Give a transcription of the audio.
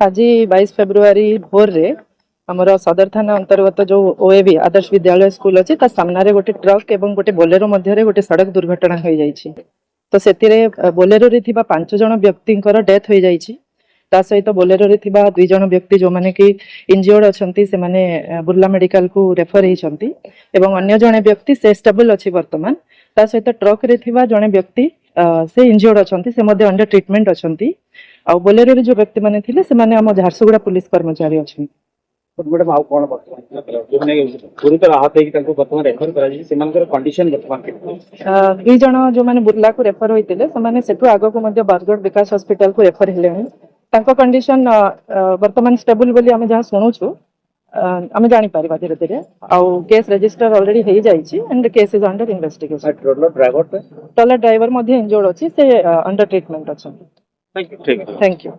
आज 22 फेब्रुआरी भोर रे आमर सदर थाना अंतर्गत जो ओएवी आदर्श विद्यालय स्कूल अच्छी सामने गोटे ट्रक एवं गोटे बोलेरो मध्य गोटे सड़क दुर्घटना हो जाइए। तो से बोलेरो रे थिबा 5 जन व्यक्ति डेथ हो जाइए। ता सहित बोलेरो रे थिबा 2 जन व्यक्ति जो माने कि इंजर्ड अछंती से माने बुर्ला मेडिकल को रेफर होइछंती एवं अन्य जने व्यक्ति से स्टेबल अछि वर्तमान। ता सहित ट्रक रे थिबा जने व्यक्ति से इंजर्ड अछंती से मध्ये अंडर ट्रीटमेंट अछंती। आ बोलेरो रे जो व्यक्ति माने थिले से माने हम झारसुगुड़ा पुलिस कर्मचारी अछि। मैडम आउ कोन गुरुतर आहत है कि वर्तमान रेफर करा से कंडीशन वर्तमान के 2 जन जो माने बुर्ला को रेफर होइतिले से माने सेठु आगो को मध्ये बारगढ़ विकास हॉस्पिटल को रेफर हेलेनी। तांको कंडीशन वर्तमान स्टेबल बोली आमे जहा सुनुछु आमे जानि पारिबा धीरे धीरे। आउ केस रजिस्टर ऑलरेडी हे जाइछि and case is under investigation. Trawler driver मध्ये इंजर्ड अछि से अंडर ट्रीटमेंट अछि। Thank you. Thank you.